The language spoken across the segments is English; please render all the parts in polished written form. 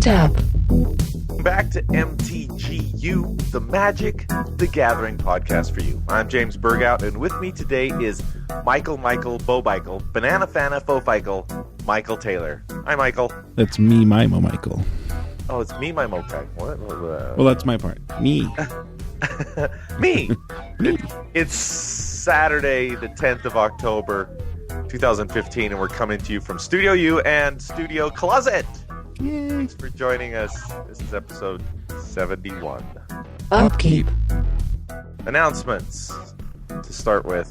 Tab. Back to MTGYou, the Magic, the Gathering podcast for you. I'm James Bergout, and with me today is Michael, Bo Michael, Banana Fana, Fo Michael, Michael Taylor. Hi, Michael. That's me, Mimo Michael. Oh, it's me, my Mokai. What? Well, that's my part. Me. Me. It's Saturday, the 10th of October, 2015, and we're coming to you from Studio U and Studio Closet. Yay. Thanks for joining us. This is episode 71. Upkeep. Announcements. To start with,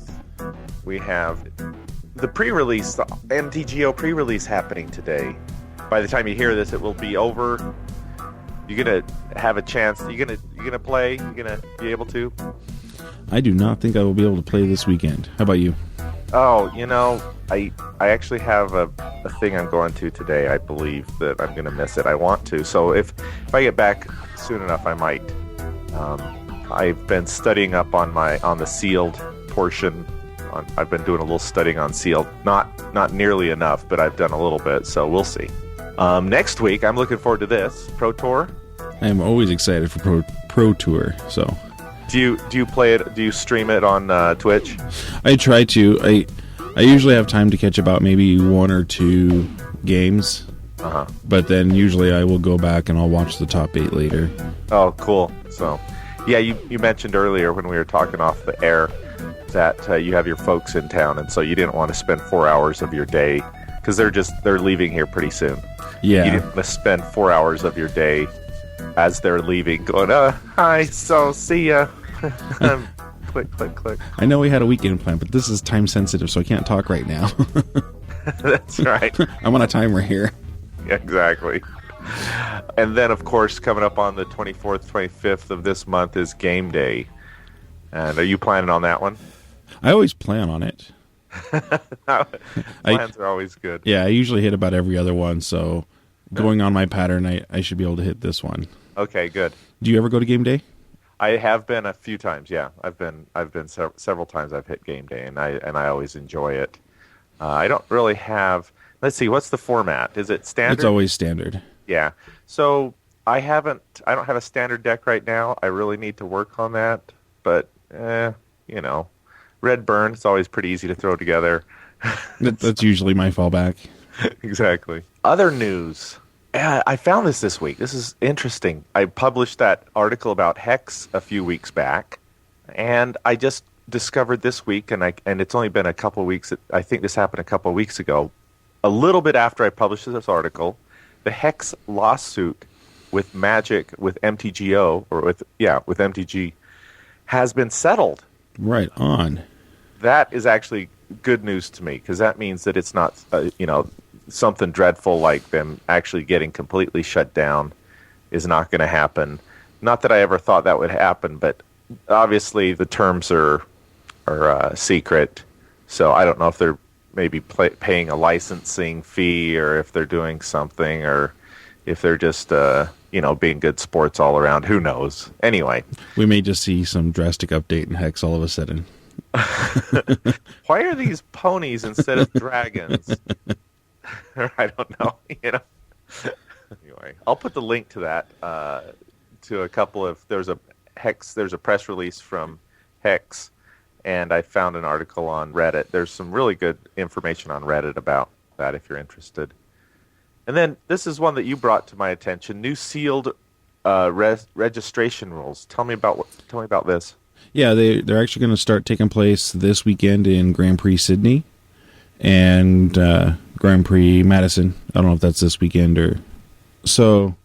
we have the pre-release, the MTGYou pre-release happening today. By the time you hear this, it will be over. You're gonna have a chance. You're gonna play. You're gonna be able to. I do not think I will be able to play this weekend. How about you? Oh, I actually have a thing I'm going to today. I believe that I'm gonna miss it. I want to. So if I get back soon enough, I might. I've been studying up on the sealed portion. I've been doing a little studying on sealed. Not nearly enough, but I've done a little bit. So we'll see. Next week, I'm looking forward to this Pro Tour. I am always excited for Pro Tour. So, do you play it? Do you stream it on Twitch? I try to. I usually have time to catch about maybe one or two games. But then usually I will go back and I'll watch the top 8 later. Oh, cool. So, yeah, you mentioned earlier when we were talking off the air that you have your folks in town, and so you didn't want to spend 4 hours of your day because they're leaving here pretty soon. Yeah. You didn't want to spend 4 hours of your day as they're leaving going, hi, so see ya. Click, click, click. I know we had a weekend plan, but this is time sensitive, so I can't talk right now. That's right. I'm on a timer here. Yeah, exactly. And then, of course, coming up on the 24th, 25th of this month is Game Day. And are you planning on that one? I always plan on it. Plans are always good. Yeah, I usually hit about every other one, so going on my pattern, I should be able to hit this one. Okay, good. Do you ever go to Game Day? I have been a few times. Yeah, I've been several times. I've hit Game Day, and I always enjoy it. I don't really have. Let's see, what's the format? Is it standard? It's always standard. Yeah. So I don't have a standard deck right now. I really need to work on that. But Red Burn, it's always pretty easy to throw together. That's usually my fallback. Exactly. Other news. I found this week. This is interesting. I published that article about Hex a few weeks back, and I just discovered this week, and it's only been a couple of weeks. I think this happened a couple of weeks ago. A little bit after I published this article, the Hex lawsuit with MTGYou, with MTG, has been settled. Right on. That is actually good news to me, because that means that it's not, something dreadful like them actually getting completely shut down is not going to happen. Not that I ever thought that would happen, but obviously the terms are secret, so I don't know if they're maybe paying a licensing fee, or if they're doing something, or if they're just being good sports all around. Who knows? Anyway, we may just see some drastic update in Hex all of a sudden. Why are these ponies instead of dragons? I don't know. Anyway, I'll put the link to that to a couple of. There's a press release from Hex, and I found an article on Reddit. There's some really good information on Reddit about that if you're interested. And then this is one that you brought to my attention: new sealed registration rules. Tell me about this. Yeah, they're actually going to start taking place this weekend in Grand Prix Sydney and Grand Prix Madison. I don't know if that's this weekend or so.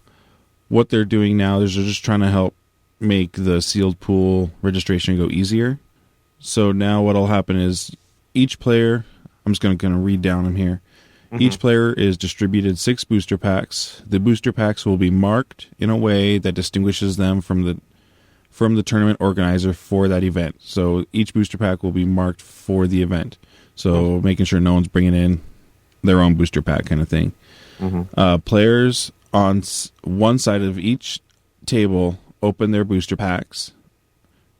What they're doing now is they're just trying to help make the sealed pool registration go easier. So now what'll happen is each player, I'm just going to read down them here. Mm-hmm. Each player is distributed 6 booster packs. The booster packs will be marked in a way that distinguishes them from the tournament organizer for that event. So each booster pack will be marked for the event. So making sure no one's bringing in their own booster pack kind of thing. Mm-hmm. Players on one side of each table open their booster packs.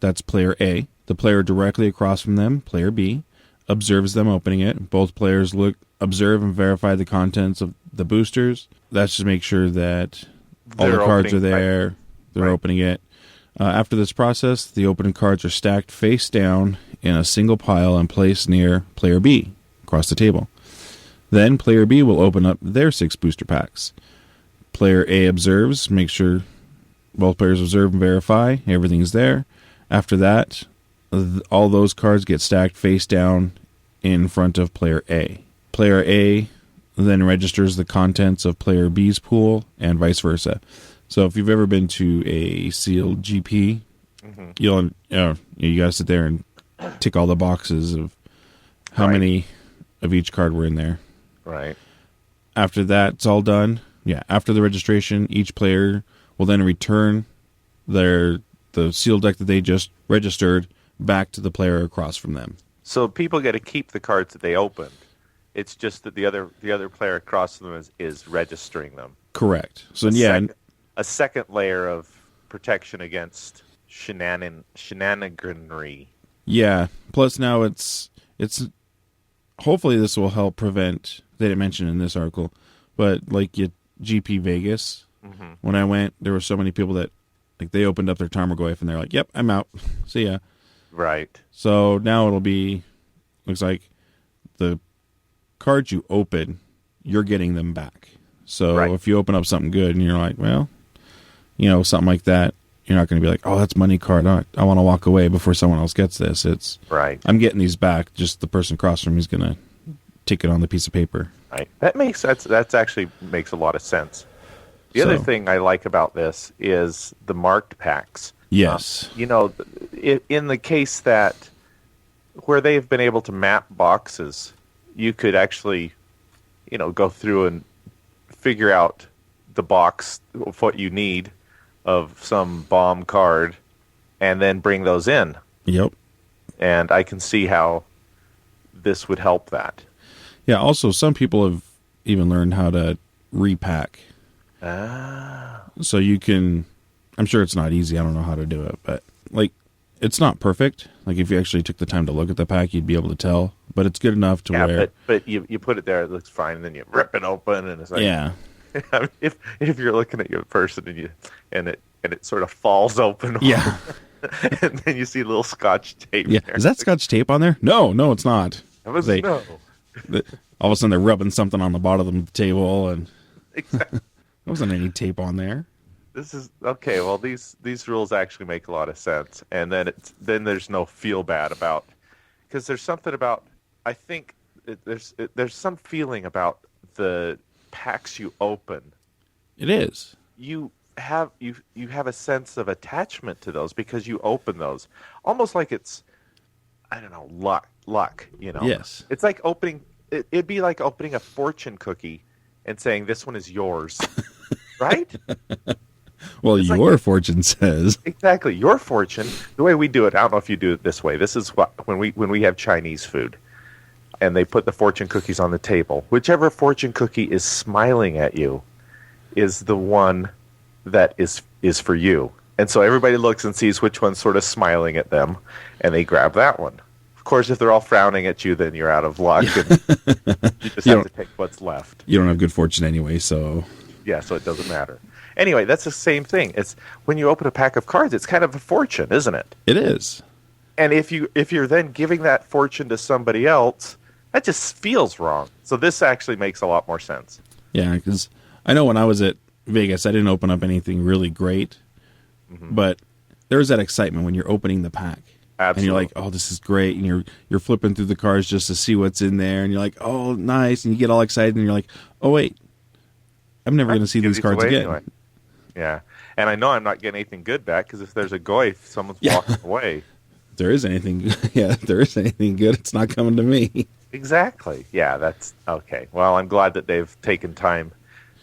That's player A. The player directly across from them, player B, observes them opening it. Both players observe and verify the contents of the boosters. That's to make sure that All the cards are there. Right. They're opening it. After this process, the opening cards are stacked face down in a single pile and placed near player B across the table. Then player B will open up their 6 booster packs. Player A observes, make sure both players observe and verify everything's there. After that, all those cards get stacked face down in front of player A. Player A then registers the contents of player B's pool and vice versa. So if you've ever been to a sealed GP, you got to sit there and tick all the boxes of how many of each card were in there. Right. After that's all done, after the registration, each player will then return the sealed deck that they just registered back to the player across from them. So people get to keep the cards that they opened. It's just that the other player across from them is registering them. Correct. So a second layer of protection against shenaniganry. Yeah. Plus now it's hopefully this will help prevent. They didn't mention in this article, but like GP Vegas. When I went, there were so many people that they opened up their Tarmogoyf and they're like, "Yep, I'm out. See ya." Right. So now looks like the cards you open, you're getting them back. So if you open up something good and you're like, well, something like that, you're not going to be like, oh, that's money card. I want to walk away before someone else gets this. It's right. I'm getting these back. Just the person across from me is going to tick it on the piece of paper. Right. That makes sense. That actually makes a lot of sense. The other thing I like about this is the marked packs. Yes. In the case that where they've been able to map boxes, you could actually, go through and figure out the box of what you need of some bomb card and then bring those in. Yep. And I can see how this would help that. Yeah, also some people have even learned how to repack. So you can, I'm sure it's not easy. I don't know how to do it, but it's not perfect. If you actually took the time to look at the pack, you'd be able to tell, but it's good enough to where. But you put it there, it looks fine, and then you rip it open, and it's like, yeah. if you're looking at your person and it sort of falls open, yeah, and then you see a little Scotch tape. Yeah, there. Is that Scotch tape on there? No, it's not. No. All of a sudden they're rubbing something on the bottom of the table, and exactly. There wasn't any tape on there. This is okay. Well, these rules actually make a lot of sense, and then there's no feel bad about, because there's something about, I think there's some feeling about the packs you open. It is. You have a sense of attachment to those because you open those, almost like it's, I don't know, luck. Yes. It's like opening. It'd be like opening a fortune cookie and saying this one is yours, right? Well, it's your fortune says. Exactly. Your fortune, the way we do it, I don't know if you do it this way. This is what when we have Chinese food and they put the fortune cookies on the table. Whichever fortune cookie is smiling at you is the one that is for you. And so everybody looks and sees which one's sort of smiling at them, and they grab that one. Of course, if they're all frowning at you, then you're out of luck. And you just have to take what's left. You don't have good fortune anyway, so... Yeah, so it doesn't matter. Anyway, that's the same thing. It's when you open a pack of cards, it's kind of a fortune, isn't it? It is. And if you're then giving that fortune to somebody else, that just feels wrong. So this actually makes a lot more sense. Yeah, because I know when I was at Vegas, I didn't open up anything really great, but there's that excitement when you're opening the pack. Absolutely. And you're like, oh, this is great. And you're flipping through the cards just to see what's in there. And you're like, oh, nice. And you get all excited. And you're like, oh, wait, I'm never going to see these cards again. Anyway. Yeah. And I know I'm not getting anything good back because if there's a goy, someone's walking away. If there is anything good, it's not coming to me. Exactly. Yeah, that's okay. Well, I'm glad that they've taken time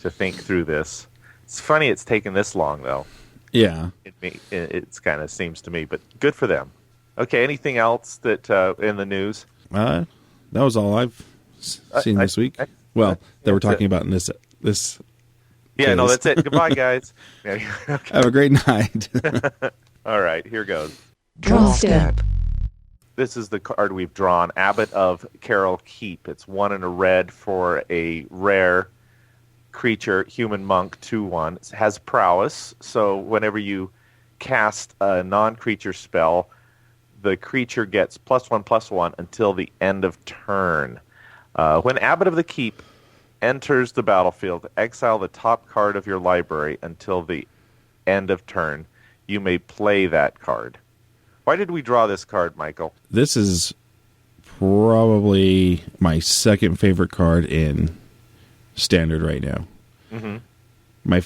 to think through this. It's funny it's taken this long, though. Yeah. It kind of seems to me, but good for them. Okay, anything else that in the news? That was all I've seen this week. That we're talking about in this. Yeah, no, that's it. Goodbye, guys. Okay. Have a great night. All right, here goes. Draw step. This is the card we've drawn, Abbot of Keral Keep. It's 1 and a red for a rare creature, human monk, 2/1. It has prowess, so whenever you cast a non-creature spell, the creature gets +1/+1 until the end of turn. When Abbot of the Keep enters the battlefield, exile the top card of your library until the end of turn. You may play that card. Why did we draw this card, Michael? This is probably my second favorite card in Standard right now. Mm-hmm. My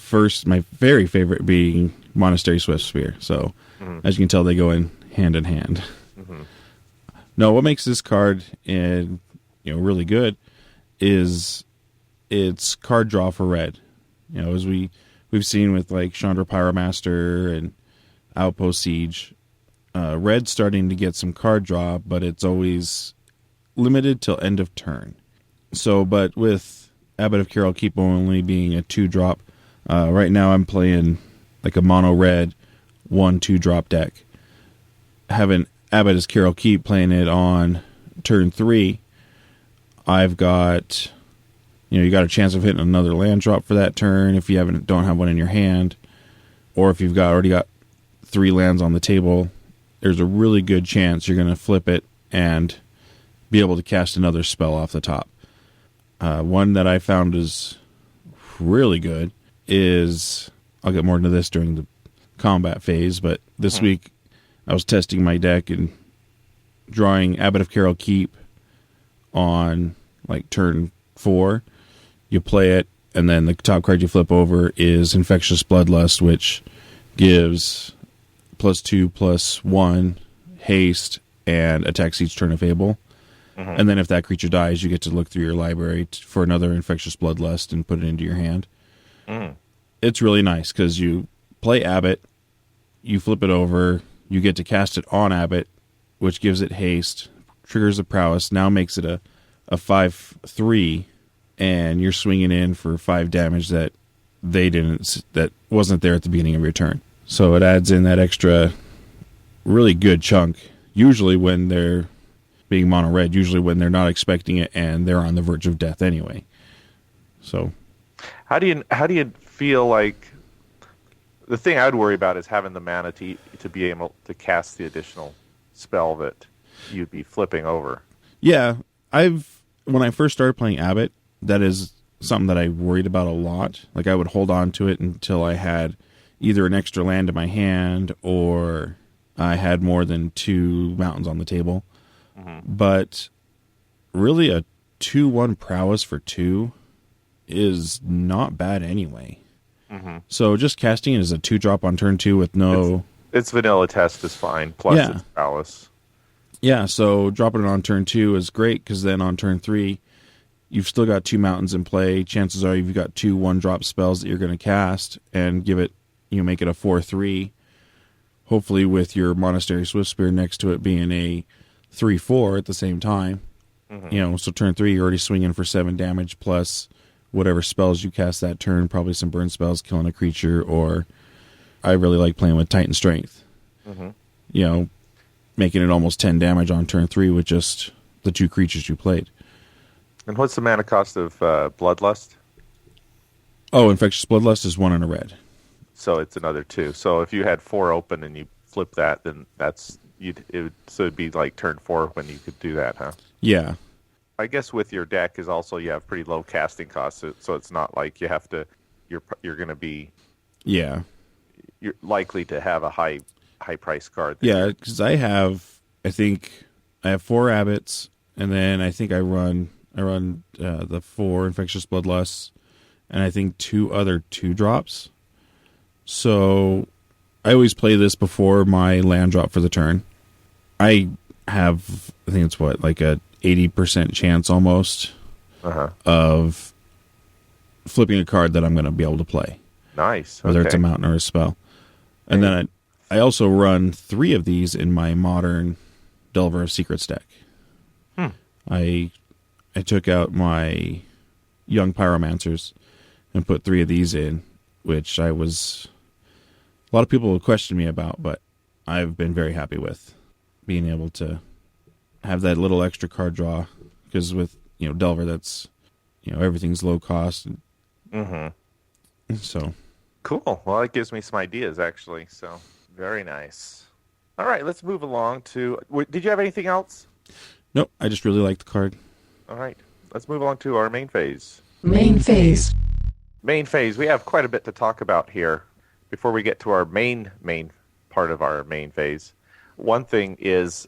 very favorite being Monastery Swiftspear. So, as you can tell, they go in hand. Mm-hmm. No, what makes this card really good is its card draw for red. As we've seen with like Chandra Pyromaster and Outpost Siege, red's starting to get some card draw, but it's always limited till end of turn. So, but with Abbot of Keral Keep only being a 2-drop, right now I'm playing like a mono red 1/2 drop deck. Having Abbot as Keral Keep, playing it on turn 3, I've got, you got a chance of hitting another land drop for that turn if you don't have one in your hand, or if you've already got 3 lands on the table. There's a really good chance you're going to flip it and be able to cast another spell off the top. One that I found is really good is, I'll get more into this during the combat phase, but this week I was testing my deck and drawing Abbot of Keral Keep on like turn 4. You play it, and then the top card you flip over is Infectious Bloodlust, which gives +2/+1 haste and attacks each turn if able. And then if that creature dies, you get to look through your library for another Infectious Bloodlust and put it into your hand. It's really nice because you play Abbot, you flip it over, you get to cast it on Abbot, which gives it haste, triggers the prowess, now makes it a 5/3, and you're swinging in for 5 damage that wasn't there at the beginning of your turn. So it adds in that extra really good chunk, usually when they're being mono red, usually when they're not expecting it and they're on the verge of death anyway. So how do you feel like, the thing I would worry about is having the mana to be able to cast the additional spell that you'd be flipping over. Yeah, when I first started playing Abbot, that is something that I worried about a lot. Like, I would hold on to it until I had either an extra land in my hand or I had more than 2 mountains on the table. But really, a 2/1 prowess for 2 is not bad anyway. So just casting it as a 2-drop on turn 2 with no... Its vanilla test is fine, plus its prowess. Yeah, so dropping it on turn 2 is great, because then on turn 3, you've still got 2 mountains in play. Chances are you've got 2 1-drop spells that you're going to cast, and make it a 4/3. Hopefully with your Monastery Swiftspear next to it being a 3/4 at the same time. So turn 3, you're already swinging for 7 damage, plus whatever spells you cast that turn, probably some burn spells, killing a creature, or I really like playing with Titan Strength. Making it almost 10 damage on turn 3 with just the 2 creatures you played. And what's the mana cost of Bloodlust? Oh, Infectious Bloodlust is 1 and a red. So it's another 2. So if you had 4 open and you flip that, then it'd be like turn 4 when you could do that, huh? Yeah. I guess with your deck is also you have pretty low casting costs, so it's not like you're going to be... Yeah. You're likely to have a high price card. Yeah, because I think I have 4 Abbots, and then I think I run the 4 Infectious Bloodlusts, and I think 2 other 2-drops. So I always play this before my land drop for the turn. I think it's like a 80% chance almost of flipping a card that I'm going to be able to play. Nice. Whether it's a mountain or a spell. And then I also run 3 of these in my modern Delver of Secrets deck. I took out my Young Pyromancers and put 3 of these in, which a lot of people will question me about, but I've been very happy with being able to have that little extra card draw, because with Delver, that's everything's low cost, and Mm-hmm. So Cool. Well, it gives me some ideas, actually. So very nice. All right, let's move along to. Did you have anything else? nope, I just really like the card. All right, let's move along to our main phase. Main phase. Main phase. We have quite a bit to talk about here before we get to our main part of our main phase. One thing is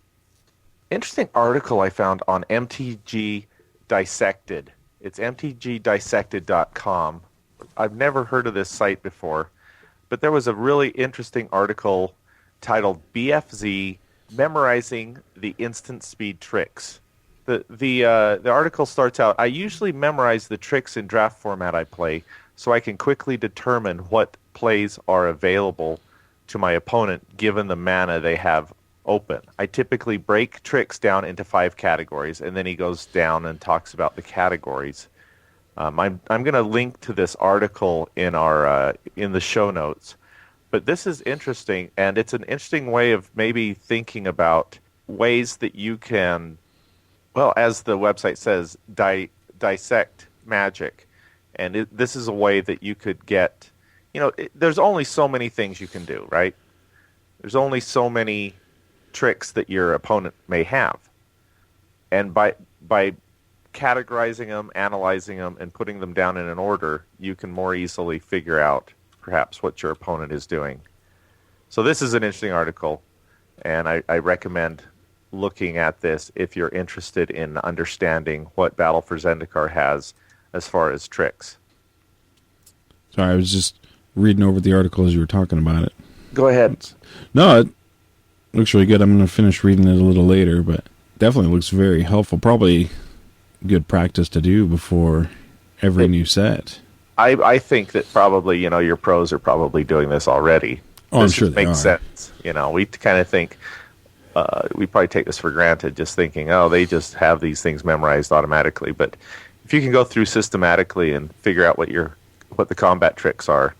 interesting article I found on MTG Dissected. It's mtgdissected.com. I've never heard of this site before, but there was a really interesting article titled BFZ Memorizing the Instant Speed Tricks. The article starts out, I usually memorize the tricks in draft format I play so I can quickly determine what plays are available to my opponent given the mana they have open. I typically break tricks down into 5 categories, and then he goes down and talks about the categories. I'm going to link to this article in our in the show notes. But this is interesting, and it's an interesting way of maybe thinking about ways that you can, well, as the website says, dissect Magic. And this is a way that you could get, there's only so many things you can do, right? There's only so many tricks that your opponent may have. And by categorizing them, analyzing them, and putting them down in an order, you can more easily figure out perhaps what your opponent is doing. So this is an interesting article, and I recommend looking at this if you're interested in understanding what Battle for Zendikar has as far as tricks. Sorry, I was just reading over the article as you were talking about it. Go ahead. No, it looks really good. I'm going to finish reading it a little later, but definitely looks very helpful. Probably good practice to do before every new set. I think that probably, your pros are probably doing this already. Oh, this I'm sure they makes are. sense. We kind of think, we probably take this for granted, just thinking, oh, they just have these things memorized automatically. But if you can go through systematically and figure out what the combat tricks are,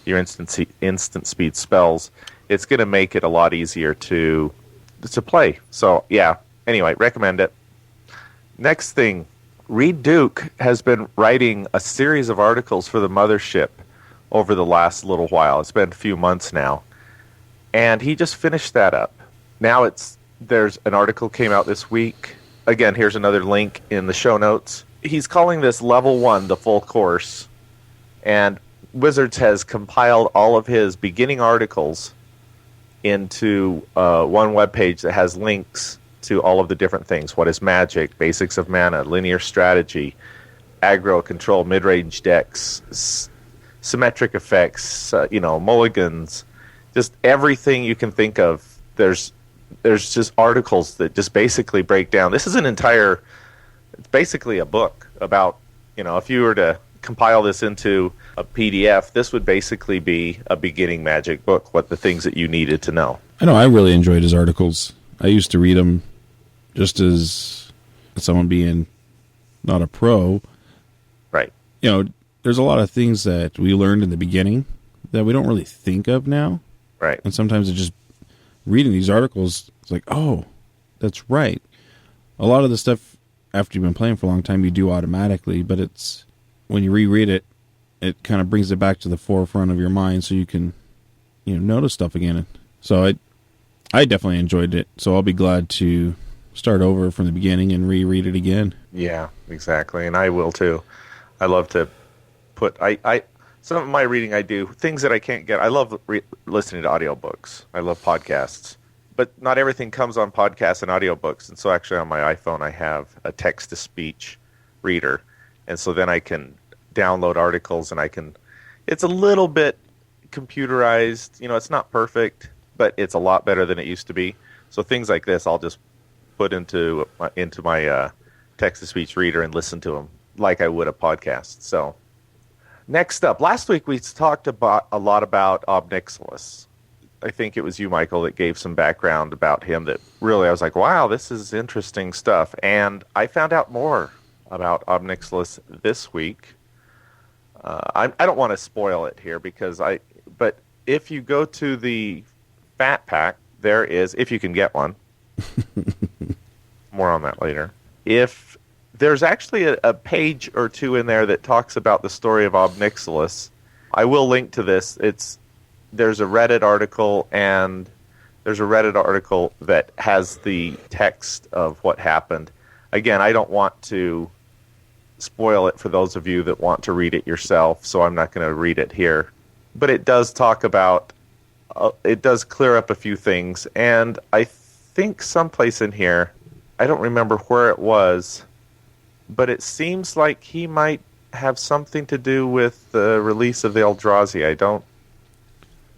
your instant speed spells, it's going to make it a lot easier to play. So, yeah, anyway, recommend it. Next thing, Reid Duke has been writing a series of articles for the Mothership over the last little while. It's been a few months now. And he just finished that up. Now there's an article came out this week. Again, here's another link in the show notes. He's calling this Level 1, the full course. And Wizards has compiled all of his beginning articles into one webpage that has links to all of the different things. What is Magic, basics of mana, linear strategy, aggro control, mid-range decks, symmetric effects, mulligans, just everything you can think of. There's just articles that just basically break down. This is it's basically a book about, if you were to compile this into a PDF, this would basically be a beginning Magic book, what the things that you needed to know. I know I really enjoyed his articles. I used to read them just as someone being not a pro. Right. There's a lot of things that we learned in the beginning that we don't really think of now. Right. And sometimes it's just reading these articles, it's like, oh, that's right. A lot of the stuff after you've been playing for a long time, you do automatically, but it's when you reread it, it kind of brings it back to the forefront of your mind so you can, notice stuff again. So I definitely enjoyed it. So I'll be glad to start over from the beginning and reread it again. Yeah, exactly. And I will too. I love to put, some of my reading I do, things that I can't get. I love listening to audiobooks. I love podcasts. But not everything comes on podcasts and audiobooks. And so actually on my iPhone I have a text-to-speech reader. And so then I can download articles and it's a little bit computerized. It's not perfect, but it's a lot better than it used to be. So things like this I'll just put into my text-to-speech reader and listen to them like I would a podcast. So next up, last week we talked a lot about Ob Nixilis. I think it was you, Michael, that gave some background about him that really I was like, wow, this is interesting stuff. And I found out more about Ob Nixilis this week. I don't want to spoil it here but if you go to the Fat Pack, there is, if you can get one, more on that later. If There's actually a page or two in there that talks about the story of Ob Nixilis. I will link to this. There's a Reddit article, and there's a Reddit article that has the text of what happened. Again, I don't want to spoil it for those of you that want to read it yourself, so I'm not going to read it here. But it does talk about, it does clear up a few things, and I think someplace in here, I don't remember where it was, but it seems like he might have something to do with the release of the Eldrazi.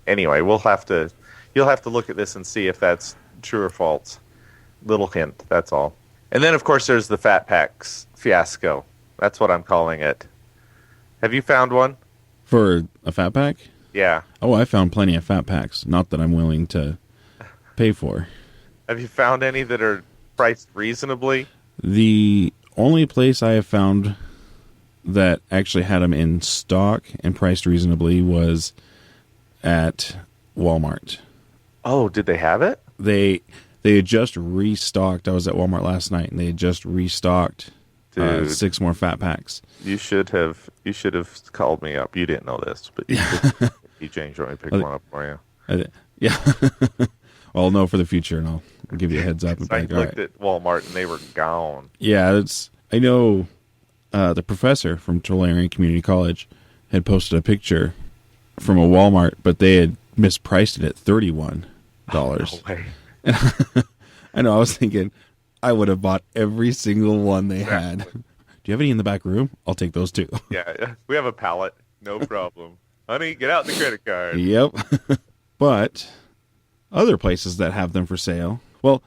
Anyway, you'll have to look at this and see if that's true or false. Little hint, that's all. And then, of course, there's the Fat Packs fiasco. That's what I'm calling it. Have you found one? For a Fat Pack? Yeah. Oh, I found plenty of Fat Packs. Not that I'm willing to pay for. Have you found any that are priced reasonably? The only place I have found that actually had them in stock and priced reasonably was at Walmart. Oh, did they have it? They had just restocked. I was at Walmart last night, and they had just restocked 6 more Fat Packs. You should have called me up. You didn't know this, but you changed me, picked one up for you. Yeah. Well, I'll know for the future, and I'll give you a heads up. And I looked at Walmart, and they were gone. Yeah, I know the professor from Tulare Community College had posted a picture from a Walmart, but they had mispriced it at $31. Oh, no way. I know, I was thinking, I would have bought every single one they had. Do you have any in the back room? I'll take those too. Yeah, we have a pallet. No problem. Honey, get out the credit card. Yep. But other places that have them for sale. Well,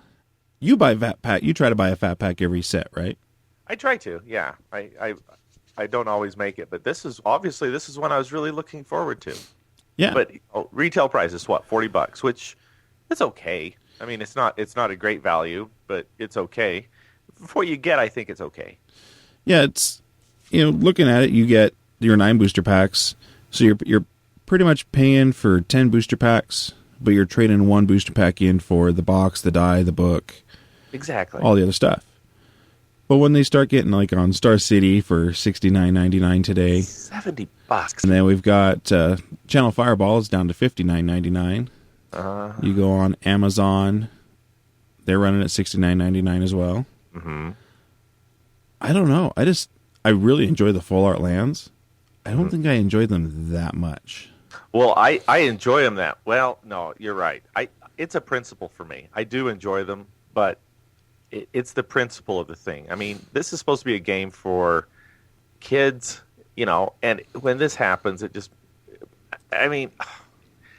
you buy Fat Pack. You try to buy a Fat Pack every set, right? I try to, yeah. I don't always make it, but this is one I was really looking forward to. Yeah. But retail price is what, $40, which is okay. I mean, it's not a great value, but it's okay. For what you get, I think it's okay. Yeah, it's, looking at it, you get your 9 booster packs. So you're pretty much paying for 10 booster packs, but you're trading 1 booster pack in for the box, the die, the book. Exactly. All the other stuff. But when they start getting like on Star City for $69.99 today, $70, and then we've got Channel Fireball is down to $59.99. You go on Amazon, they're running at $69.99 as well. Mm-hmm. I don't know. I really enjoy the full art lands. I don't think I enjoy them that much. Well, I enjoy them that. Well, no, you're right. It's a principle for me. I do enjoy them, but it's the principle of the thing. I mean, this is supposed to be a game for kids, and when this happens,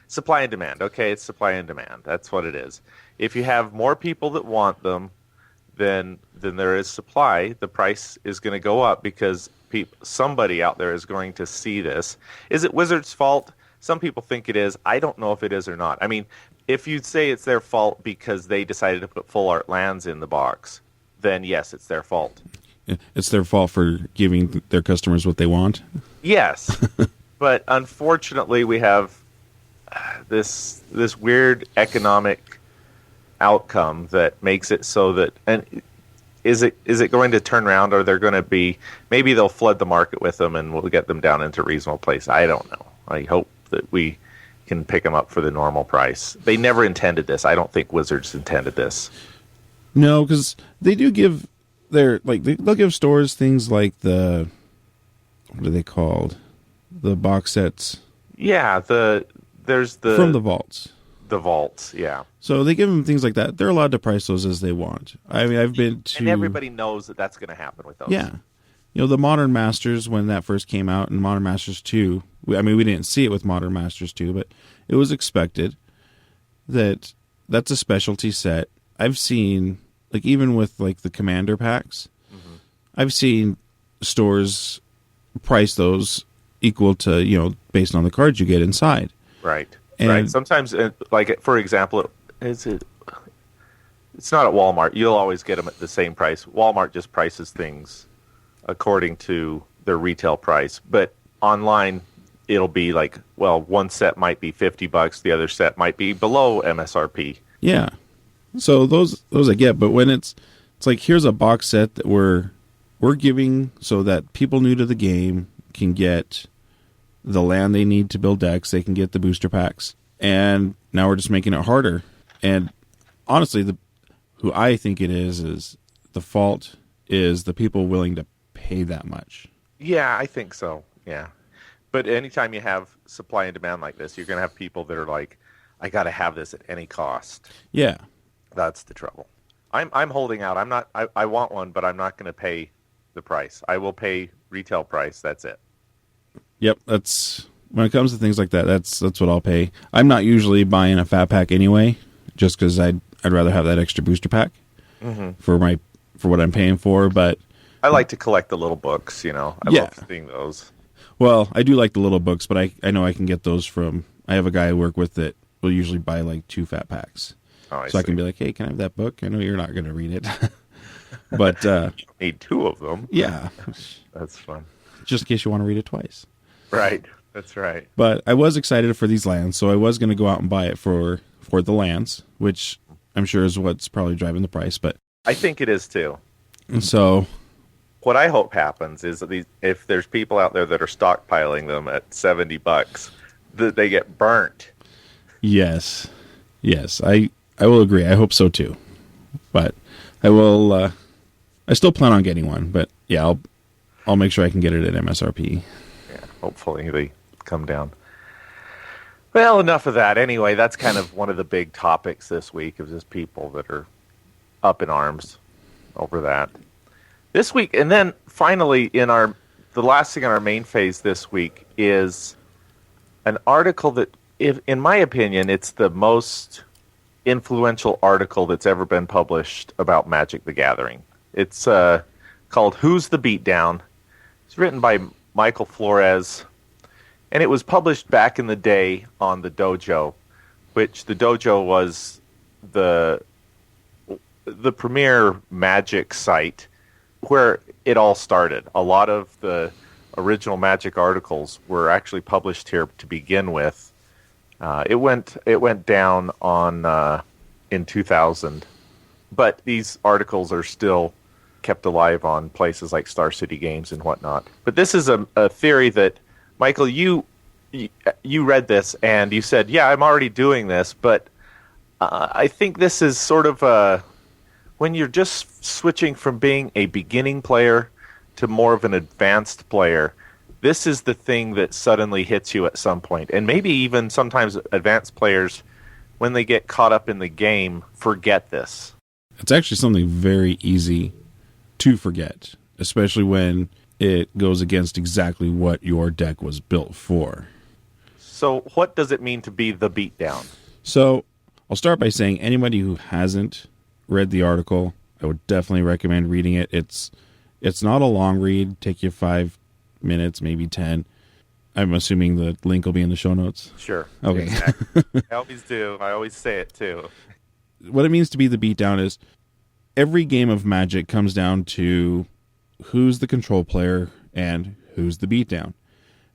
supply and demand. Okay, it's supply and demand. That's what it is. If you have more people that want them than there is supply, the price is going to go up because somebody out there is going to see this. Is it Wizards' fault? Some people think it is. I don't know if it is or not. I mean, if you say it's their fault because they decided to put full art lands in the box, then yes, it's their fault. It's their fault for giving their customers what they want? Yes. But unfortunately, we have this weird economic outcome that makes it so that, and is it going to turn around, or they're going to be, maybe they'll flood the market with them and we'll get them down into a reasonable place. I don't know. I hope that we can pick them up for the normal price. They never intended this. I don't think Wizards intended this. No, because they do give they'll give stores things like what are they called? The box sets. Yeah, there's from the vaults. The vaults, yeah. So they give them things like that. They're allowed to price those as they want. I mean, I've been to... And everybody knows that that's going to happen with those. Yeah. The Modern Masters, when that first came out, and Modern Masters 2, we didn't see it with Modern Masters 2, but it was expected that's a specialty set. I've seen, even with, the Commander packs, I've seen stores price those equal to, based on the cards you get inside. Right. Right. Sometimes, for example, it's not at Walmart. You'll always get them at the same price. Walmart just prices things according to their retail price. But online, it'll be one set might be $50, the other set might be below MSRP. Yeah. So those I get, but when it's like, here's a box set that we're we're giving so that people new to the game can get the land they need to build decks. They can get the booster packs. And now we're just making it harder. And honestly, who I think it is the fault is the people willing to pay that much. Yeah, I think so. Yeah. But anytime you have supply and demand like this, you're going to have people that are like, I got to have this at any cost. Yeah. That's the trouble. I'm holding out. I want one, but I'm not going to pay the price. I will pay retail price. That's it. Yep. That's when it comes to things like that. That's what I'll pay. I'm not usually buying a fat pack anyway, just because I'd rather have that extra booster pack for what I'm paying for. But I like to collect the little books. I love seeing those. Well, I do like the little books, but I know I can get those from. I have a guy I work with that will usually buy like 2 fat packs. I can be like, hey, can I have that book? I know you're not going to read it. But you need 2 of them. Yeah. That's fun. Just in case you want to read it twice. Right. That's right. But I was excited for these lands, so I was going to go out and buy it for the lands, which I'm sure is what's probably driving the price. But I think it is too. So what I hope happens is that if there's people out there that are stockpiling them at $70, that they get burnt. Yes, I will agree. I hope so too. But I will. I still plan on getting one. But yeah, I'll make sure I can get it at MSRP. Yeah, hopefully they come down. Well, enough of that. Anyway, that's kind of one of the big topics this week of just people that are up in arms over that. This week, and then finally, the last thing in our main phase this week is an article that, in my opinion, it's the most influential article that's ever been published about Magic the Gathering. It's called "Who's the Beatdown?" It's written by Michael Flores, and it was published back in the day on the Dojo, which the Dojo was the premier Magic site where it all started. A lot of the original Magic articles were actually published here to begin with. It went down in 2000, but these articles are still kept alive on places like Star City Games and whatnot. But this is a theory that, Michael, you read this and you said, yeah, I'm already doing this, but I think this is sort of when you're just switching from being a beginning player to more of an advanced player, this is the thing that suddenly hits you at some point. And maybe even sometimes advanced players, when they get caught up in the game, forget this. It's actually something very easy to forget, especially when it goes against exactly what your deck was built for. So what does it mean to be the beatdown? So I'll start by saying anybody who hasn't read the article, I would definitely recommend reading it. It's not a long read. Take you 5 minutes, maybe 10. I'm assuming the link will be in the show notes. Sure. Okay. Exactly. I always do. I always say it too. What it means to be the beatdown is every game of Magic comes down to who's the control player and who's the beatdown.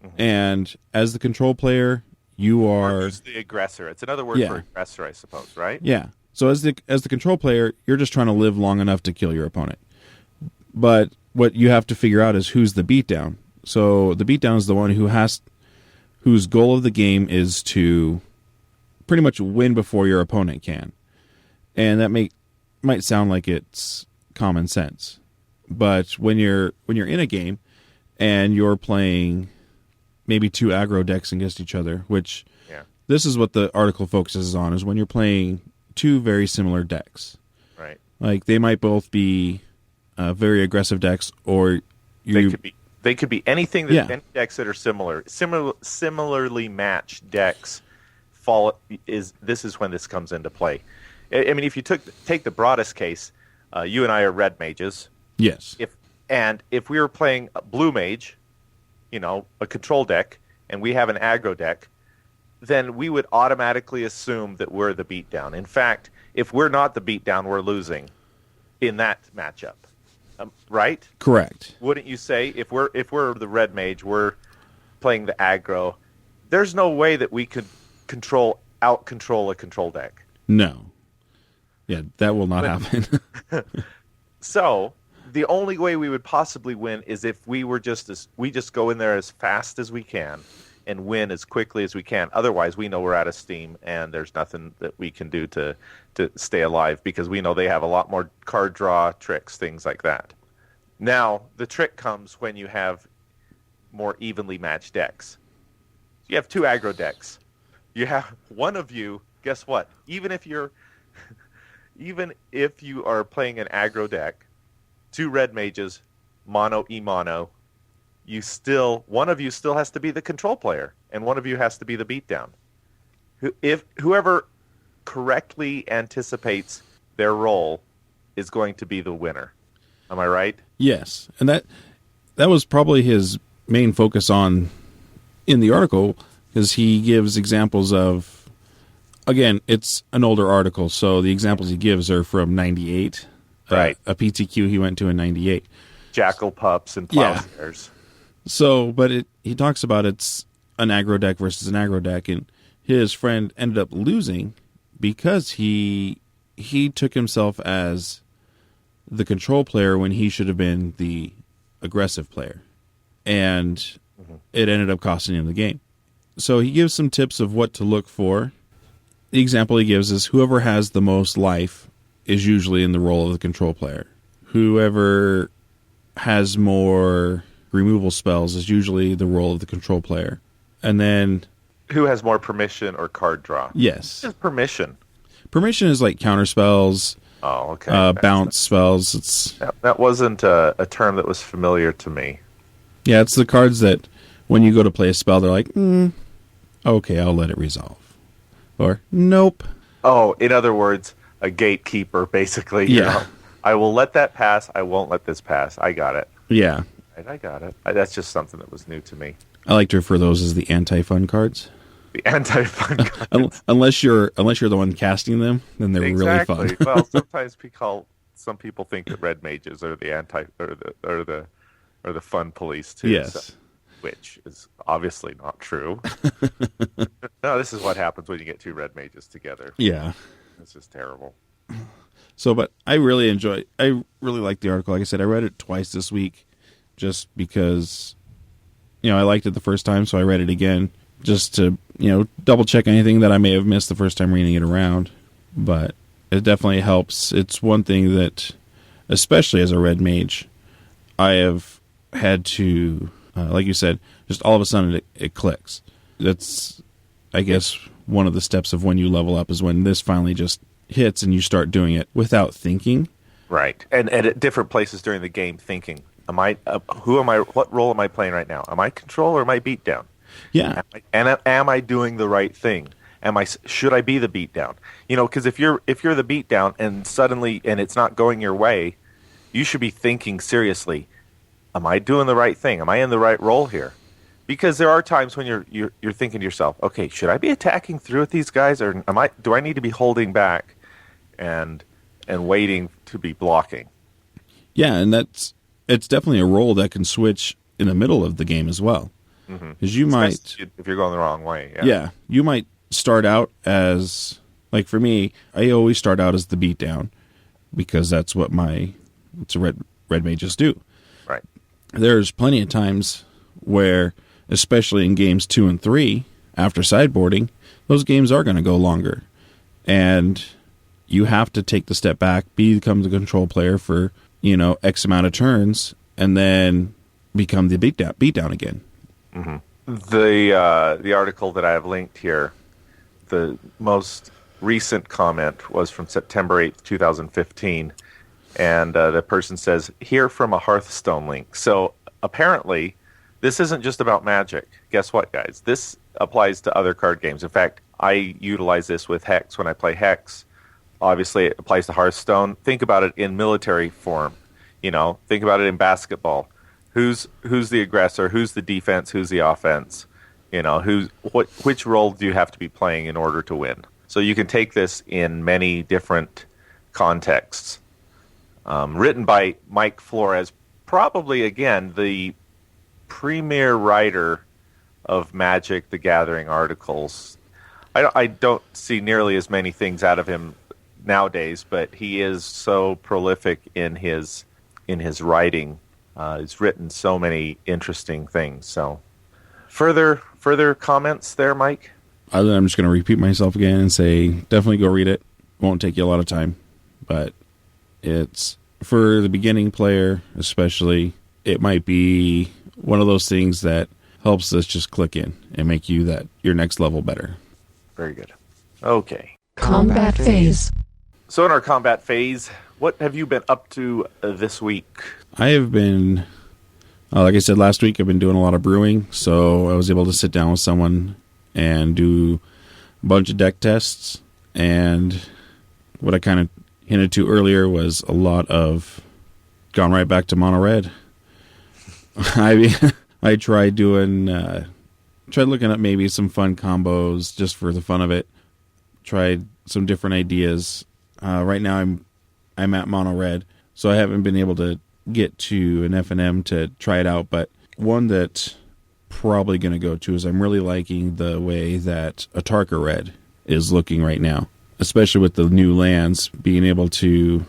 Mm-hmm. And as the control player, you are... Who's the aggressor. It's another word for aggressor, I suppose, right? Yeah. So as the control player, you're just trying to live long enough to kill your opponent. But what you have to figure out is who's the beatdown. So the beatdown is the one whose goal of the game is to pretty much win before your opponent can. And that might sound like it's common sense. But when you're in a game and you're playing maybe 2 aggro decks against each other, which this is what the article focuses on, is when you're playing 2 very similar decks. Right. Like they might both be very aggressive decks, or they could be anything that any decks that are similarly matched decks this is when this comes into play. I mean, if you take the broadest case, you and I are red mages. Yes. If we were playing a blue mage, a control deck, and we have an aggro deck, then we would automatically assume that we're the beatdown. In fact, if we're not the beatdown, we're losing in that matchup. Right? Correct. Wouldn't you say if we're the red mage, we're playing the aggro? There's no way that we could out control a control deck. No. Yeah, that will not happen. So the only way we would possibly win is if we just go in there as fast as we can and win as quickly as we can. Otherwise, we know we're out of steam and there's nothing that we can do to stay alive, because we know they have a lot more card draw tricks, things like that. Now, the trick comes when you have more evenly matched decks. You have 2 aggro decks. You have one of you, guess what? Even if you are playing an aggro deck, 2 red mages, mono e-mono, one of you still has to be the control player, and one of you has to be the beatdown. Whoever correctly anticipates their role is going to be the winner. Am I right? Yes, and that was probably his main focus in the article, because he gives examples of, again, it's an older article, so the examples he gives are from 98. Right. A PTQ he went to in 98. Jackal pups and plowshares. So, but he talks about it's an aggro deck versus an aggro deck, and his friend ended up losing because he took himself as the control player when he should have been the aggressive player. And it ended up costing him the game. So he gives some tips of what to look for. The example he gives is whoever has the most life is usually in the role of the control player. Whoever has more removal spells is usually the role of the control player. And then... who has more permission or card draw? Yes. What is permission? Permission is like counter spells, oh, okay. Bounce spells. That wasn't a term that was familiar to me. Yeah, it's the cards that when you go to play a spell, they're like, okay, I'll let it resolve. Or, nope. Oh, in other words, a gatekeeper, basically. Yeah. You know? I will let that pass. I won't let this pass. I got it. Yeah. I got it. That's just something that was new to me. I like to refer those as the anti-fun cards. The anti-fun cards. Unless you're the one casting them, then they're exactly. really fun. Well, sometimes some people think that red mages are the the fun police too. Yes. So, which is obviously not true. No, this is what happens when you get 2 red mages together. Yeah. This is terrible. So, but I really like the article. Like I said, I read it twice this week just because, I liked it the first time, so I read it again just to, double check anything that I may have missed the first time reading it around. But it definitely helps. It's one thing that, especially as a red mage, I have had to, like you said, just all of a sudden it clicks. That's, I guess, one of the steps of when you level up is when this finally just hits and you start doing it without thinking. Right. And at different places during the game thinking, what role am I playing right now? Am I control or am I beatdown? Yeah. Am I doing the right thing? Should I be the beatdown? Because if you're the beatdown and it's not going your way, you should be thinking seriously, am I doing the right thing? Am I in the right role here? Because there are times when you're thinking to yourself, okay, should I be attacking through with these guys, or do I need to be holding back and waiting to be blocking? Yeah, and it's definitely a role that can switch in the middle of the game as well. Because you might, if you're going the wrong way. Yeah, you might start out as, like for me, I always start out as the beatdown because that's what red mages do. Right. There's plenty of times where, especially in games 2 and 3, after sideboarding, those games are going to go longer. And you have to take the step back, become the control player for, X amount of turns, and then become the beatdown again. Mm-hmm. The article that I have linked here, the most recent comment was from September 8th, 2015, and the person says, here from a Hearthstone link. So apparently, this isn't just about Magic. Guess what, guys? This applies to other card games. In fact, I utilize this with Hex when I play Hex. Obviously, it applies to Hearthstone. Think about it in military form. Think about it in basketball. Who's the aggressor? Who's the defense? Who's the offense? Which role do you have to be playing in order to win? So you can take this in many different contexts. Written by Mike Flores, probably again the premier writer of Magic: The Gathering articles. I don't see nearly as many things out of him nowadays, but he is so prolific in his in his writing. He's written so many interesting things. So, further comments there, Mike? Other than I'm just going to repeat myself again and say, definitely go read it. Won't take you a lot of time, but it's for the beginning player, especially. It might be one of those things that helps us just click in and make you your next level better. Very good. Okay. Combat phase. So in our combat phase, what have you been up to this week? I have been, like I said last week, I've been doing a lot of brewing, so I was able to sit down with someone and do a bunch of deck tests. And what I kind of hinted to earlier was a lot of gone right back to mono red. I tried looking at maybe some fun combos just for the fun of it. Tried some different ideas. Right now I'm at mono red, so I haven't been able to get to an F&M to try it out, but one that probably going to go to is I'm really liking the way that Atarka red is looking right now, especially with the new lands being able to,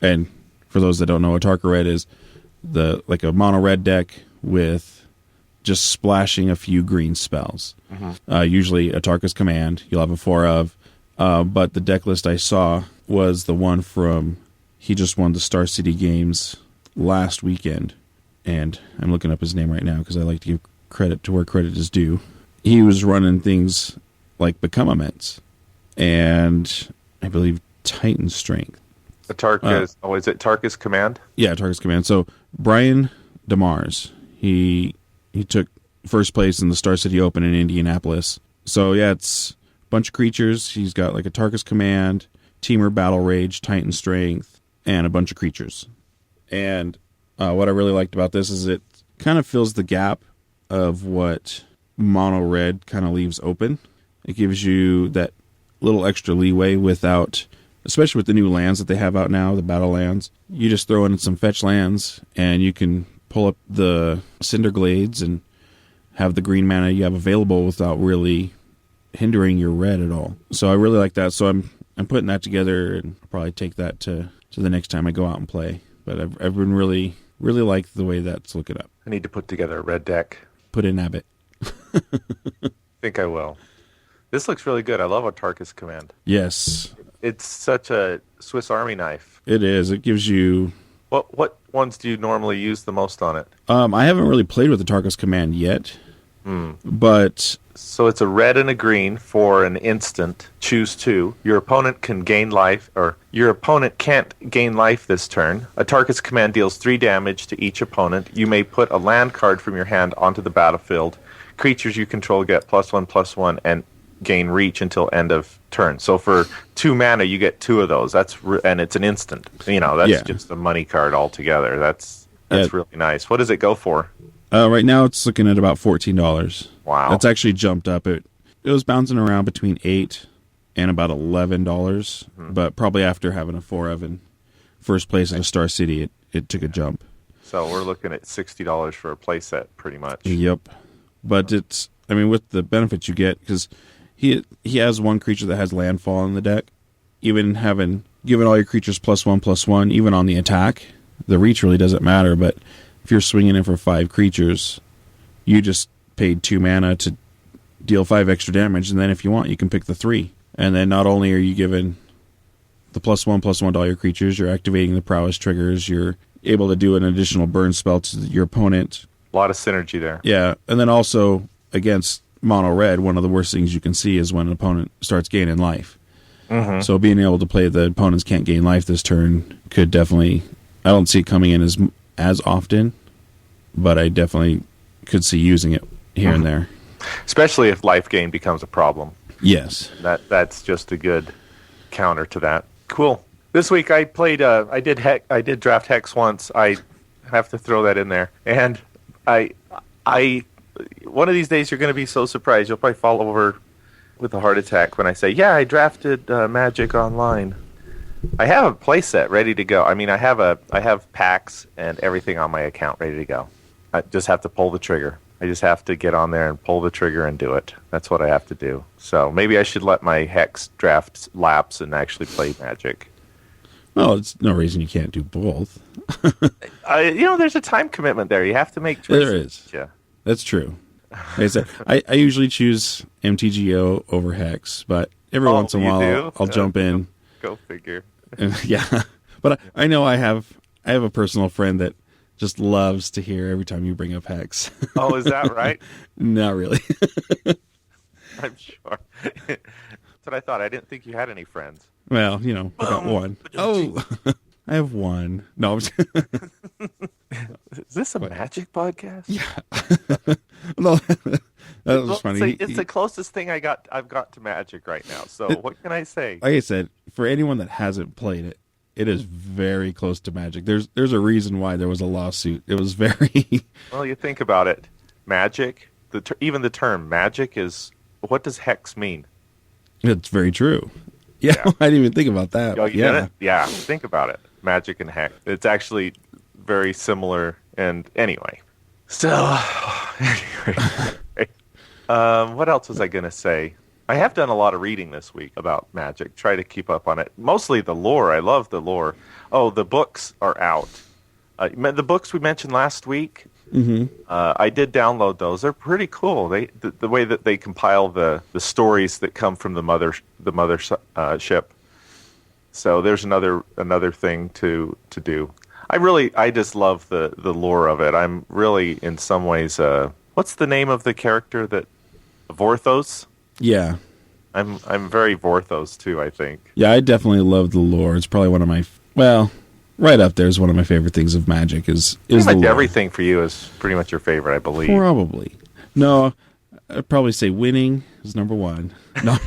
and for those that don't know, Atarka red is like a mono red deck with just splashing a few green spells. Mm-hmm. Usually Atarka's Command, you'll have a 4 of, but the deck list I saw was the one from, he just won the Star City Games last weekend, and I'm looking up his name right now because I like to give credit to where credit is due. He was running things like Become Immense, and I believe Titan Strength. Atarka's, is it Tarka's Command? Yeah, Atarka's Command. So Brian DeMars, he took first place in the Star City Open in Indianapolis. So yeah, it's a bunch of creatures. He's got like Atarka's Command, Teamer Battle Rage, Titan Strength, and a bunch of creatures. And what I really liked about this is it kind of fills the gap of what mono red kind of leaves open. It gives you that little extra leeway without, especially with the new lands that they have out now, the battle lands. You just throw in some fetch lands and you can pull up the Cinder Glades and have the green mana you have available without really hindering your red at all. So I really like that. So I'm putting that together, and I'll probably take that to the next time I go out and play. But I've been really like the way that's looking up. I need to put together a red deck. Put in Abbot. Think I will. This looks really good. I love Atarka's Command. Yes. It's such a Swiss Army knife. It is. It gives you... What ones do you normally use the most on it? I haven't really played with Atarka's Command yet. But... So it's a red and a green for an instant. Choose 2. Your opponent can gain life, or your opponent can't gain life this turn. Atarka's Command deals 3 damage to each opponent. You may put a land card from your hand onto the battlefield. Creatures you control get +1/+1 and gain reach until end of turn. So for 2 mana, you get 2 of those. And it's an instant. That's just a money card altogether. That's really nice. What does it go for? Right now it's looking at about $14. Wow. That's actually jumped up. It was bouncing around between $8 and about $11, but probably after having a 4 of in first place in a Star City, it took a jump. So we're looking at $60 for a playset, pretty much. Yep. But it's, with the benefits you get, because he has one creature that has landfall in the deck, even given all your creatures +1/+1, even on the attack, the reach really doesn't matter, but if you're swinging in for 5 creatures, you just paid 2 mana to deal 5 extra damage, and then if you want, you can pick the 3. And then not only are you given the +1/+1 to all your creatures, you're activating the prowess triggers, you're able to do an additional burn spell to your opponent. A lot of synergy there. Yeah, and then also, against mono red, one of the worst things you can see is when an opponent starts gaining life. Mm-hmm. So being able to play the opponents can't gain life this turn could definitely... I don't see it coming in as often, but I definitely could see using it here and there. Especially if life gain becomes a problem. Yes. That's just a good counter to that. Cool. This week I played I did draft Hex once. I have to throw that in there. And I one of these days you're going to be so surprised. You'll probably fall over with a heart attack when I say, "Yeah, I drafted Magic Online." I have a playset ready to go. I have packs and everything on my account ready to go. I just have to pull the trigger. I just have to get on there and pull the trigger and do it. That's what I have to do. So maybe I should let my Hex draft lapse and actually play Magic. Well, it's no reason you can't do both. There's a time commitment there. You have to make choices. There is. Yeah. That's true. Like I said, I usually choose MTGYou over Hex, but every once in a while I'll jump in. Go figure. Yeah. But I know I have a personal friend that just loves to hear every time you bring up Hex. Oh, is that right? Not really. I'm sure. That's what I thought. I didn't think you had any friends. Well, I got one. Oh, I have one. No. Is this a Magic podcast? Yeah. No, that was funny. It's the closest thing I've got to Magic right now. So what can I say? Like I said, for anyone that hasn't played it, it is very close to Magic. There's a reason why there was a lawsuit. It was very... Well, you think about it. Magic, even the term Magic is... What does Hex mean? It's very true. Yeah. I didn't even think about that. Oh, you did it? Yeah, think about it. Magic and Hex. It's actually very similar. And anyway. So, what else was I going to say? I have done a lot of reading this week about Magic. Try to keep up on it. Mostly the lore. I love the lore. Oh, the books are out. The books we mentioned last week, I did download those. They're pretty cool. The way that they compile the stories that come from the mothership. So there's another thing to do. I just love the lore of it. I'm really in some ways. What's the name of the character that Vorthos? Yeah. I'm very Vorthos too, I think. Yeah, I definitely love the lore. It's probably one of my right up there is one of my favorite things of Magic is the lore. Everything for you is pretty much your favorite, I believe. Probably. No, I'd probably say winning is number one. No.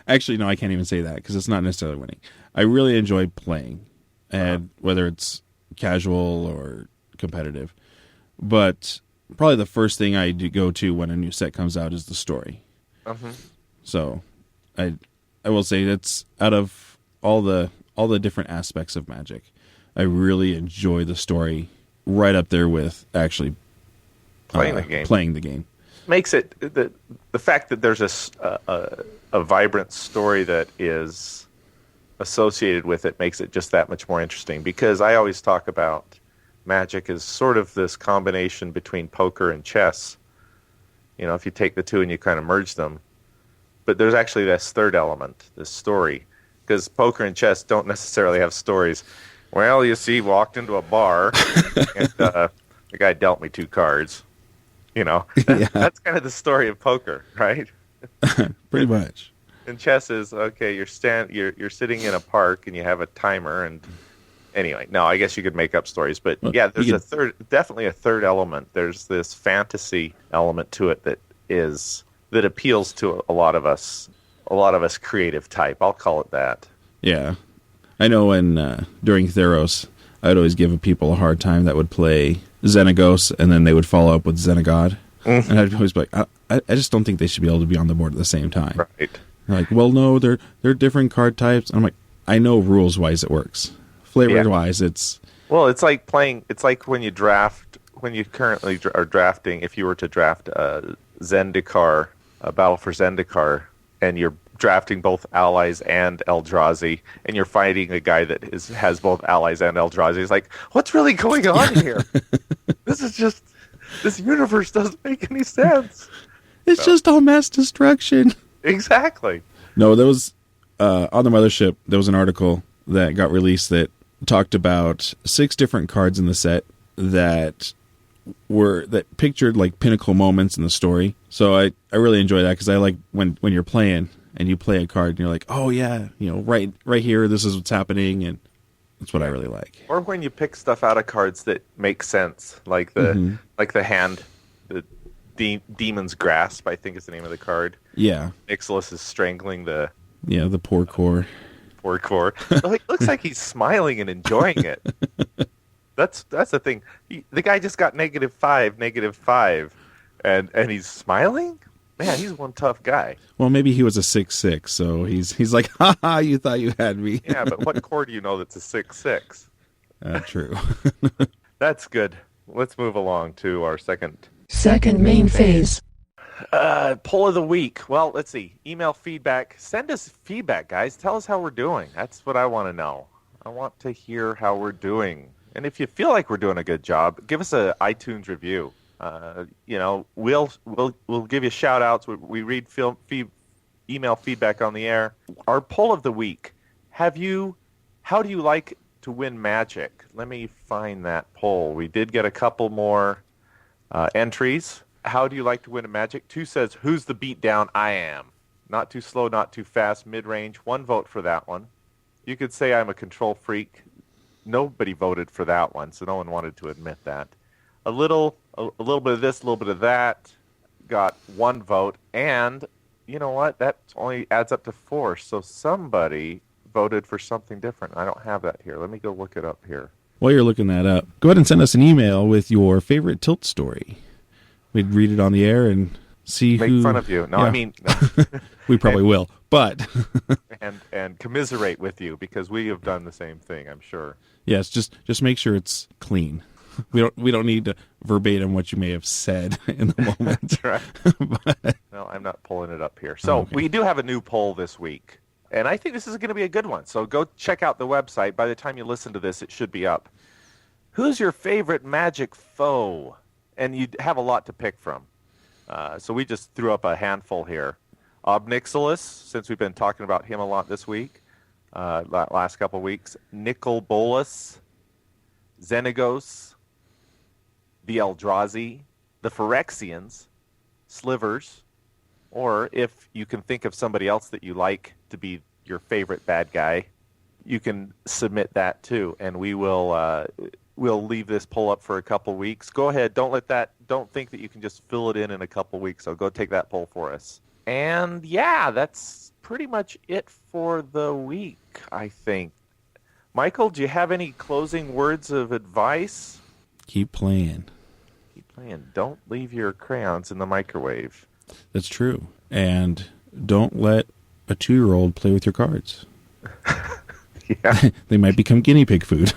Actually, no, I can't even say that because it's not necessarily winning. I really enjoy playing, and whether it's casual or competitive. But probably the first thing I do go to when a new set comes out is the story. So, I will say that's out of all the different aspects of Magic, I really enjoy the story right up there with actually playing the game. Makes it the fact that there's a vibrant story that is associated with it makes it just that much more interesting, because I always talk about Magic as sort of this combination between poker and chess. If you take the two and you kind of merge them. But there's actually this third element, this story, because poker and chess don't necessarily have stories. Well, you see, walked into a bar, and the guy dealt me 2 cards. That's kind of the story of poker, right? Pretty much. And chess is, okay, you're sitting in a park and you have a timer, and anyway, no, I guess you could make up stories, but yeah, there's definitely a third element. There's this fantasy element to it that appeals to a lot of us creative type. I'll call it that. Yeah. I know when during Theros, I'd always give people a hard time that would play Xenagos, and then they would follow up with Xenagod. And I'd always be like, I just don't think they should be able to be on the board at the same time. Right. They're like, well, no, they're different card types. And I'm like, I know rules-wise it works. Flavor-wise, it's... Well, it's like when you draft, when you currently are drafting, if you were to draft Zendikar, Battle for Zendikar, and you're drafting both allies and Eldrazi, and you're fighting a guy that has both allies and Eldrazi. It's like, what's really going on here? This universe doesn't make any sense. It's just all mass destruction. Exactly. No, there was, on the Mothership, there was an article that got released that talked about 6 different cards in the set that pictured like pinnacle moments in the story. So I really enjoy that, because I like when you're playing and you play a card and you're like, oh yeah, right here, this is what's happening, and that's what I really like. Or when you pick stuff out of cards that make sense, like the hand, the Demon's Grasp, I think is the name of the card. Yeah. Nixilis is strangling the poor core. Poor core. It looks like he's smiling and enjoying it. That's the thing. The guy just got -5, and he's smiling? Man, he's one tough guy. Well, maybe he was a 6/6, so he's like, ha, you thought you had me. Yeah, but what core do you know that's a 6/6? True. That's good. Let's move along to our second main phase. Poll of the week. Well, let's see. Email feedback. Send us feedback, guys. Tell us how we're doing. That's what I want to know. I want to hear how we're doing. And if you feel like we're doing a good job, give us an iTunes review. We'll give you shout outs. We read email feedback on the air. Our poll of the week. How do you like to win Magic? Let me find that poll. We did get a couple more entries. How do you like to win a Magic? 2 says, who's the beatdown? I am. Not too slow, not too fast, mid-range. 1 vote for that one. You could say I'm a control freak. Nobody voted for that one, so no one wanted to admit that. A little bit of this, a little bit of that. Got 1 vote, and you know what? That only adds up to 4. So somebody voted for something different. I don't have that here. Let me go look it up here. While you're looking that up, go ahead and send us an email with your favorite tilt story. We'd read it on the air and see Make fun of you. No, yeah. I mean... we probably will, but... and commiserate with you, because we have done the same thing, I'm sure. Yes, just make sure it's clean. We don't need to verbatim what you may have said in the moment. That's right. But, no, I'm not pulling it up here. So we do have a new poll this week, and I think this is going to be a good one. So go check out the website. By the time you listen to this, it should be up. Who's your favorite Magic foe? And you have a lot to pick from. So we just threw up a handful here. Ob Nixilis, since we've been talking about him a lot this week, last couple of weeks. Nicol Bolas, Xenagos, the Eldrazi, the Phyrexians, Slivers, or if you can think of somebody else that you like to be your favorite bad guy, you can submit that too, and we will we'll leave this poll up for a couple weeks. Go ahead, don't think that you can just fill it in a couple weeks. So go take that poll for us. And yeah, that's pretty much it for the week, I think. Michael, do you have any closing words of advice? keep playing. Keep playing. Don't leave your crayons in the microwave. That's true. And don't let a 2-year-old play with your cards. Yeah. They might become guinea pig food.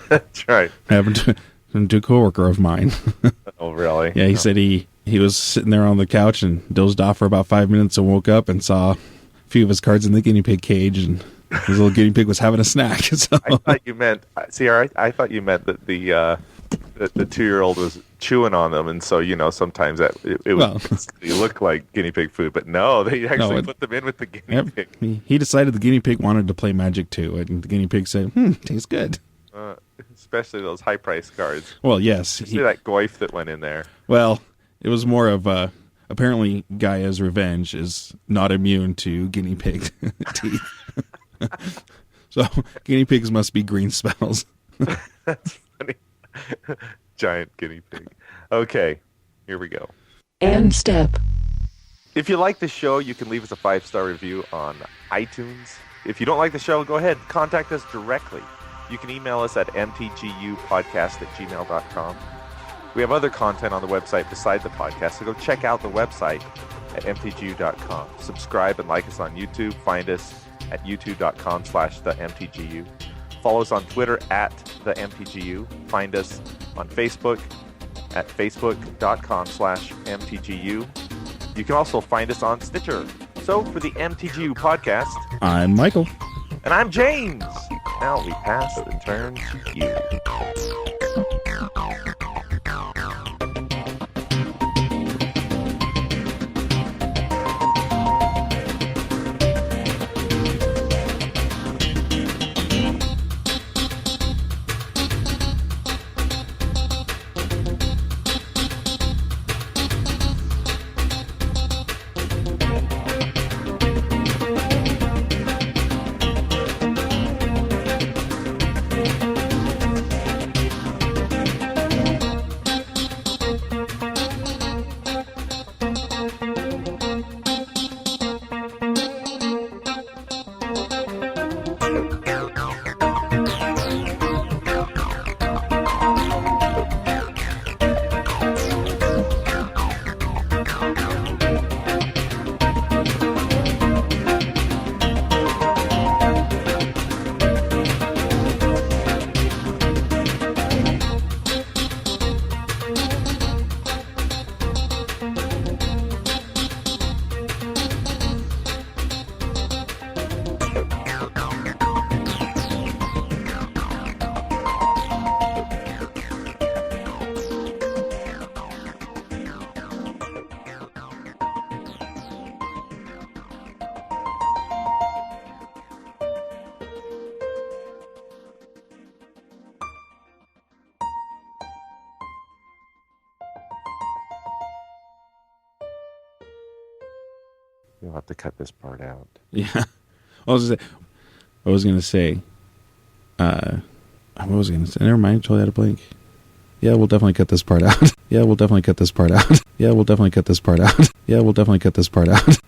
That's right. Happened to a coworker of mine. Oh, really? Yeah, he said he was sitting there on the couch and dozed off for about 5 minutes and woke up and saw a few of his cards in the guinea pig cage, and his little guinea pig was having a snack. So. I thought you meant, I thought you meant that the 2-year-old was chewing on them, and so sometimes that it would look like guinea pig food, but no, they actually put them in with the guinea pig. He decided the guinea pig wanted to play Magic too, and the guinea pig said, tastes good. Especially those high-priced cards. Well, yes. See that goif that went in there. Well, it was more of apparently Gaia's revenge is not immune to guinea pig teeth. So guinea pigs must be green spells. That's funny. Giant guinea pig. Okay, here we go. End step. If you like the show, you can leave us a 5-star review on iTunes. If you don't like the show, go ahead, contact us directly. You can email us at mtgyoupodcast@gmail.com. We have other content on the website beside the podcast, so go check out the website at mtgyu.com. Subscribe and like us on YouTube. Find us at youtube.com/themtgu. Follow us on Twitter at @themtgu. Find us on Facebook at facebook.com/mtgu. You can also find us on Stitcher. So for the MTGYou podcast, I'm Michael. and I'm James. Now we pass the turn to you. You'll have to cut this part out. Yeah. I was gonna say. What was I gonna say? Never mind. Totally had a blank. Yeah, we'll definitely cut this part out. Yeah, we'll definitely cut this part out. Yeah, we'll definitely cut this part out. Yeah, we'll definitely cut this part out.